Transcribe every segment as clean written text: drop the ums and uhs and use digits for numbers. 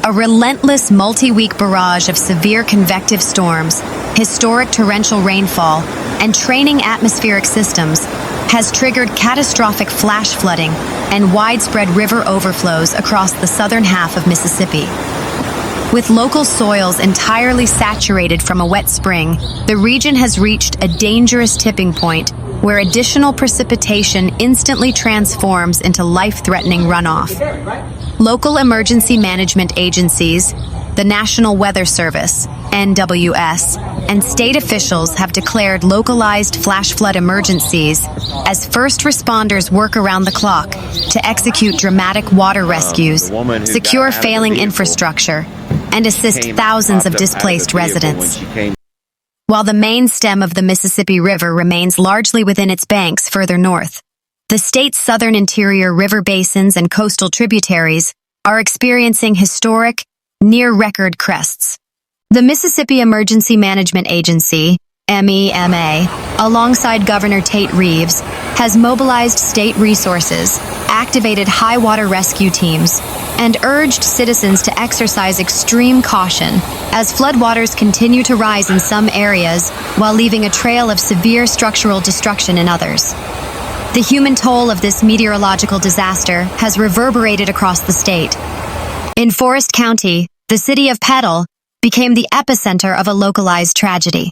A relentless multi-week barrage of severe convective storms, historic torrential rainfall, and training atmospheric systems has triggered catastrophic flash flooding and widespread river overflows across the southern half of Mississippi. With local soils entirely saturated from a wet spring, the region has reached a dangerous tipping point where additional precipitation instantly transforms into life-threatening runoff. Local emergency management agencies, the National Weather Service, NWS, and state officials have declared localized flash flood emergencies as first responders work around the clock to execute dramatic water rescues, secure failing infrastructure, and assist thousands of displaced residents. While the main stem of the Mississippi River remains largely within its banks further north, the state's southern interior river basins and coastal tributaries are experiencing historic, near-record crests. The Mississippi Emergency Management Agency, MEMA, alongside Governor Tate Reeves, has mobilized state resources, activated high-water rescue teams, and urged citizens to exercise extreme caution as floodwaters continue to rise in some areas while leaving a trail of severe structural destruction in others. The human toll of this meteorological disaster has reverberated across the state. In Forrest County, the city of Petal became the epicenter of a localized tragedy.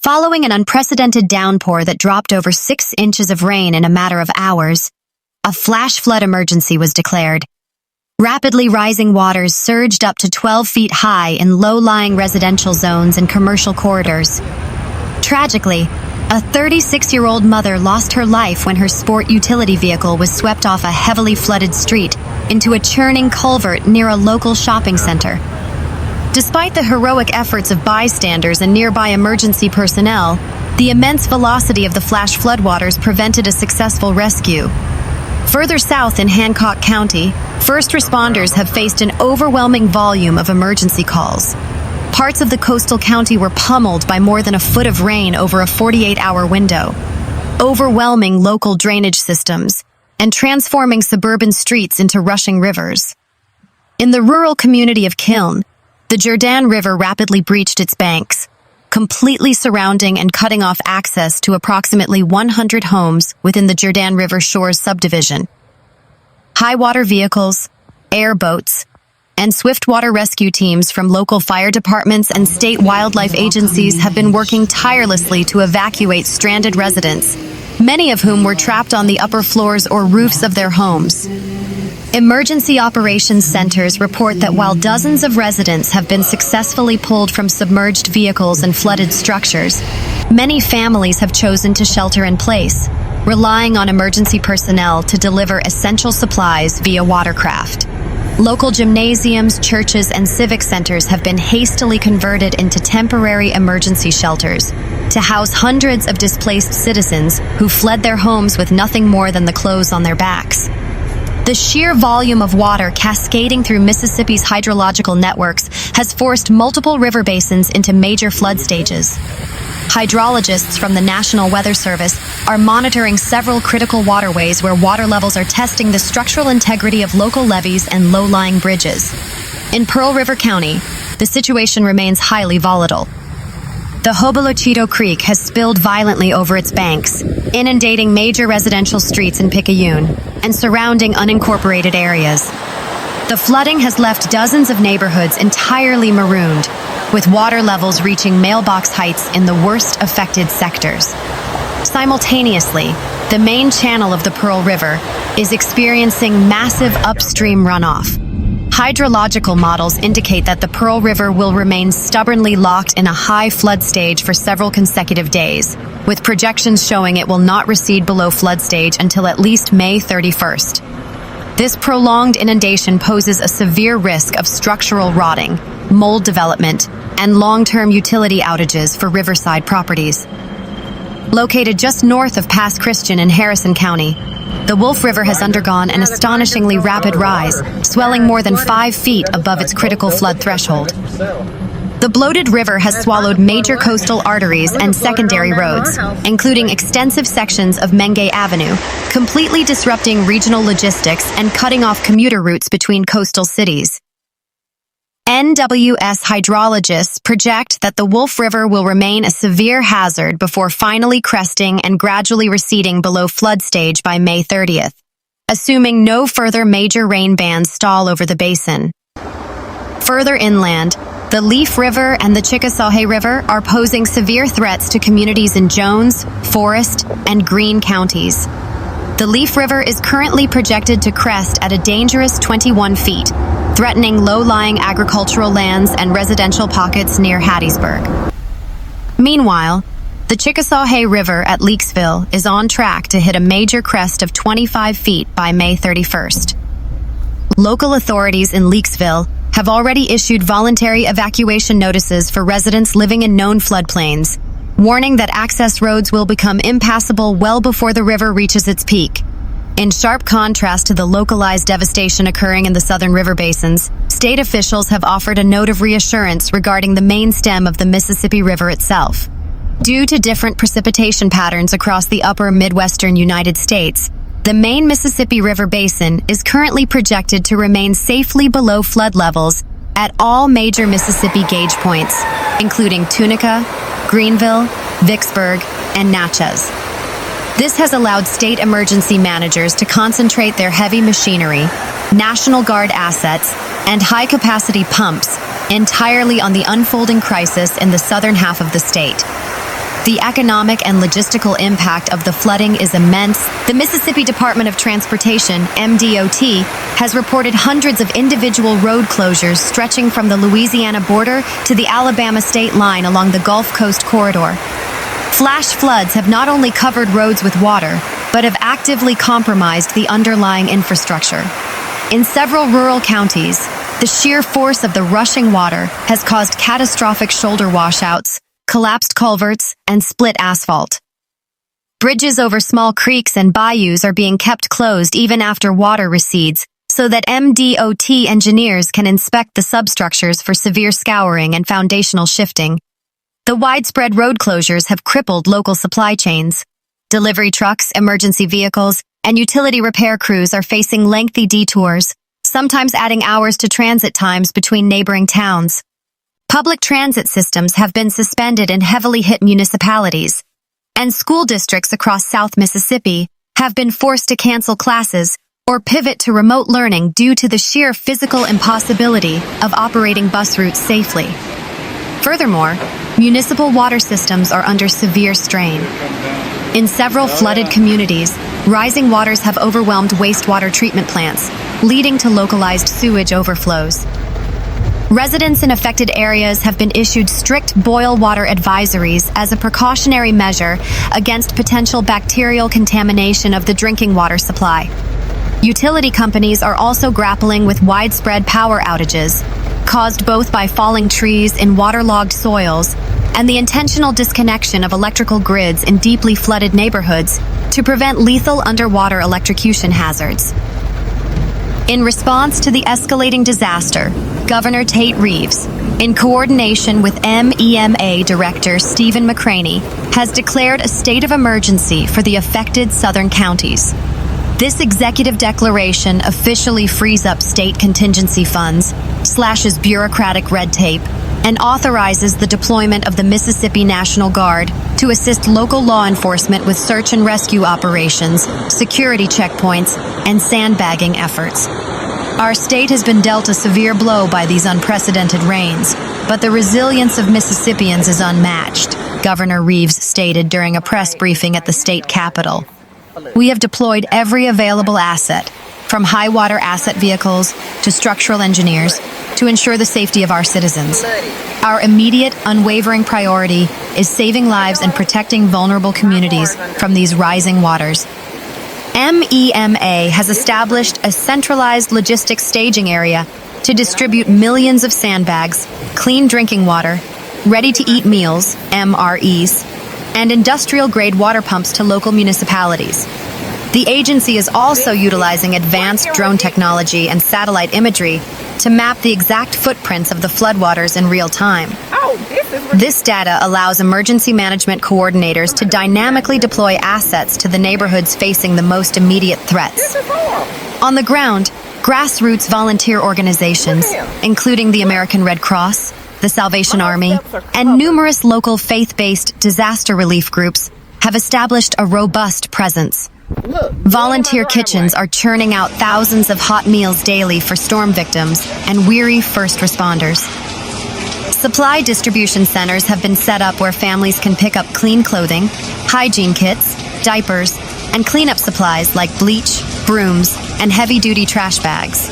Following an unprecedented downpour that dropped over 6 inches of rain in a matter of hours, a flash flood emergency was declared. Rapidly rising waters surged up to 12 feet high in low-lying residential zones and commercial corridors. Tragically, a 36-year-old mother lost her life when her sport utility vehicle was swept off a heavily flooded street into a churning culvert near a local shopping center. Despite the heroic efforts of bystanders and nearby emergency personnel, the immense velocity of the flash floodwaters prevented a successful rescue. Further south in Hancock County, first responders have faced an overwhelming volume of emergency calls. Parts of the coastal county were pummeled by more than a foot of rain over a 48-hour window, overwhelming local drainage systems and transforming suburban streets into rushing rivers. In the rural community of Kiln, the Jourdan River rapidly breached its banks, completely surrounding and cutting off access to approximately 100 homes within the Jourdan River Shores subdivision. High-water vehicles, airboats, and swiftwater rescue teams from local fire departments and state wildlife agencies have been working tirelessly to evacuate stranded residents, many of whom were trapped on the upper floors or roofs of their homes. Emergency operations centers report that while dozens of residents have been successfully pulled from submerged vehicles and flooded structures, many families have chosen to shelter in place, relying on emergency personnel to deliver essential supplies via watercraft. Local gymnasiums, churches, and civic centers have been hastily converted into temporary emergency shelters to house hundreds of displaced citizens who fled their homes with nothing more than the clothes on their backs. The sheer volume of water cascading through Mississippi's hydrological networks has forced multiple river basins into major flood stages. Hydrologists from the National Weather Service are monitoring several critical waterways where water levels are testing the structural integrity of local levees and low-lying bridges. In Pearl River County, the situation remains highly volatile. The Hobolochitto Creek has spilled violently over its banks, inundating major residential streets in Picayune and surrounding unincorporated areas. The flooding has left dozens of neighborhoods entirely marooned, with water levels reaching mailbox heights in the worst affected sectors. Simultaneously, the main channel of the Pearl River is experiencing massive upstream runoff. Hydrological models indicate that the Pearl River will remain stubbornly locked in a high flood stage for several consecutive days, with projections showing it will not recede below flood stage until at least May 31st. This prolonged inundation poses a severe risk of structural rotting, mold development, and long-term utility outages for riverside properties. Located just north of Pass Christian in Harrison County, the Wolf River has undergone an astonishingly rapid rise, swelling more than 5 feet above its critical flood threshold. The bloated river has swallowed major coastal arteries and secondary roads, including extensive sections of Menge Avenue, completely disrupting regional logistics and cutting off commuter routes between coastal cities. NWS hydrologists project that the Wolf River will remain a severe hazard before finally cresting and gradually receding below flood stage by May 30th, assuming no further major rain bands stall over the basin. Further inland, the Leaf River and the Chickasawhay River are posing severe threats to communities in Jones, Forrest, and Greene counties. The Leaf River is currently projected to crest at a dangerous 21 feet, threatening low-lying agricultural lands and residential pockets near Hattiesburg. Meanwhile, the Chickasawhay River at Leakesville is on track to hit a major crest of 25 feet by May 31st. Local authorities in Leakesville have already issued voluntary evacuation notices for residents living in known floodplains, warning that access roads will become impassable well before the river reaches its peak. In sharp contrast to the localized devastation occurring in the southern river basins, state officials have offered a note of reassurance regarding the main stem of the Mississippi River itself. Due to different precipitation patterns across the upper Midwestern United States, the main Mississippi River basin is currently projected to remain safely below flood levels at all major Mississippi gauge points, including Tunica, Greenville, Vicksburg, and Natchez. This has allowed state emergency managers to concentrate their heavy machinery, National Guard assets, and high-capacity pumps entirely on the unfolding crisis in the southern half of the state. The economic and logistical impact of the flooding is immense. The Mississippi Department of Transportation, MDOT, has reported hundreds of individual road closures stretching from the Louisiana border to the Alabama state line along the Gulf Coast corridor. Flash floods have not only covered roads with water, but have actively compromised the underlying infrastructure. In several rural counties, the sheer force of the rushing water has caused catastrophic shoulder washouts, collapsed culverts, and split asphalt. Bridges over small creeks and bayous are being kept closed even after water recedes, so that MDOT engineers can inspect the substructures for severe scouring and foundational shifting. The widespread road closures have crippled local supply chains. Delivery trucks, emergency vehicles, and utility repair crews are facing lengthy detours, sometimes adding hours to transit times between neighboring towns. Public transit systems have been suspended in heavily hit municipalities, and school districts across South Mississippi have been forced to cancel classes or pivot to remote learning due to the sheer physical impossibility of operating bus routes safely. Furthermore, municipal water systems are under severe strain. In several flooded communities, rising waters have overwhelmed wastewater treatment plants, leading to localized sewage overflows. Residents in affected areas have been issued strict boil water advisories as a precautionary measure against potential bacterial contamination of the drinking water supply. Utility companies are also grappling with widespread power outages, caused both by falling trees in waterlogged soils and the intentional disconnection of electrical grids in deeply flooded neighborhoods to prevent lethal underwater electrocution hazards. In response to the escalating disaster, Governor Tate Reeves, in coordination with MEMA Director Stephen McCraney, has declared a state of emergency for the affected southern counties. This executive declaration officially frees up state contingency funds, slashes bureaucratic red tape, and authorizes the deployment of the Mississippi National Guard to assist local law enforcement with search and rescue operations, security checkpoints, and sandbagging efforts. Our state has been dealt a severe blow by these unprecedented rains, but the resilience of Mississippians is unmatched, Governor Reeves stated during a press briefing at the state capitol. We have deployed every available asset, from high water asset vehicles to structural engineers, to ensure the safety of our citizens. Our immediate, unwavering priority is saving lives and protecting vulnerable communities from these rising waters. MEMA has established a centralized logistics staging area to distribute millions of sandbags, clean drinking water, ready-to-eat meals, MREs, and industrial-grade water pumps to local municipalities. The agency is also utilizing advanced drone technology and satellite imagery to map the exact footprints of the floodwaters in real time. This data allows emergency management coordinators to dynamically deploy assets to the neighborhoods facing the most immediate threats. On the ground, Grassroots volunteer organizations, including the American Red Cross, the Salvation Army, and numerous local faith-based disaster relief groups, have established a robust presence. Volunteer kitchens are churning out thousands of hot meals daily for storm victims and weary first responders. Supply distribution centers have been set up where families can pick up clean clothing, hygiene kits, diapers, and cleanup supplies like bleach, brooms, and heavy-duty trash bags.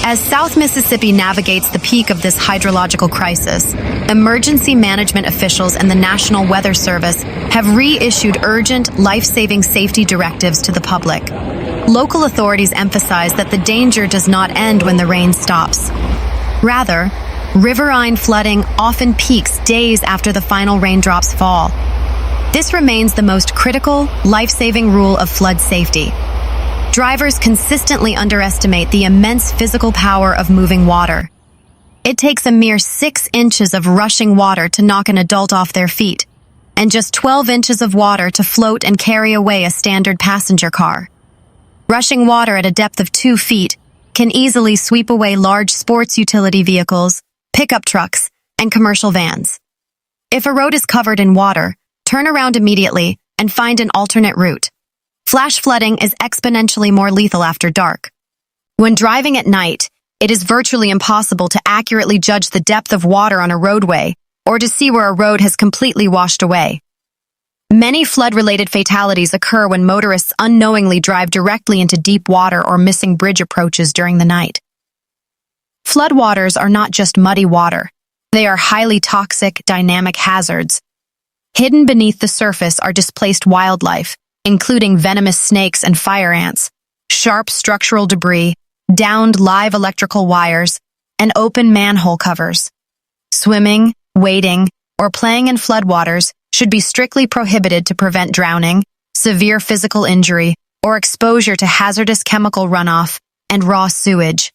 As South Mississippi navigates the peak of this hydrological crisis, emergency management officials and the National Weather Service have reissued urgent, life-saving safety directives to the public. Local authorities emphasize that the danger does not end when the rain stops. Rather, riverine flooding often peaks days after the final raindrops fall. This remains the most critical, life-saving rule of flood safety. Drivers consistently underestimate the immense physical power of moving water. It takes a mere 6 inches of rushing water to knock an adult off their feet, and just 12 inches of water to float and carry away a standard passenger car. Rushing water at a depth of 2 feet can easily sweep away large sports utility vehicles, pickup trucks, and commercial vans. If a road is covered in water, turn around immediately and find an alternate route. Flash flooding is exponentially more lethal after dark. When driving at night, it is virtually impossible to accurately judge the depth of water on a roadway or to see where a road has completely washed away. Many flood-related fatalities occur when motorists unknowingly drive directly into deep water or missing bridge approaches during the night. Floodwaters are not just muddy water. They are highly toxic, dynamic hazards. Hidden beneath the surface are displaced wildlife, including venomous snakes and fire ants, sharp structural debris, downed live electrical wires, and open manhole covers. Swimming, wading, or playing in floodwaters should be strictly prohibited to prevent drowning, severe physical injury, or exposure to hazardous chemical runoff and raw sewage.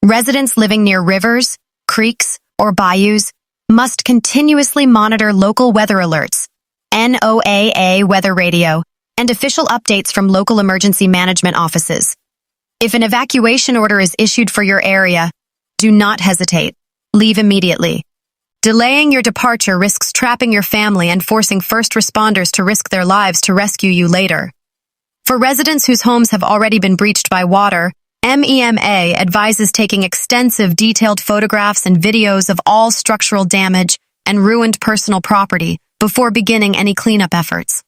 Residents living near rivers, creeks, or bayous must continuously monitor local weather alerts, NOAA weather radio, and official updates from local emergency management offices. If an evacuation order is issued for your area, do not hesitate. Leave immediately. Delaying your departure risks trapping your family and forcing first responders to risk their lives to rescue you later. For residents whose homes have already been breached by water, MEMA advises taking extensive detailed photographs and videos of all structural damage and ruined personal property before beginning any cleanup efforts.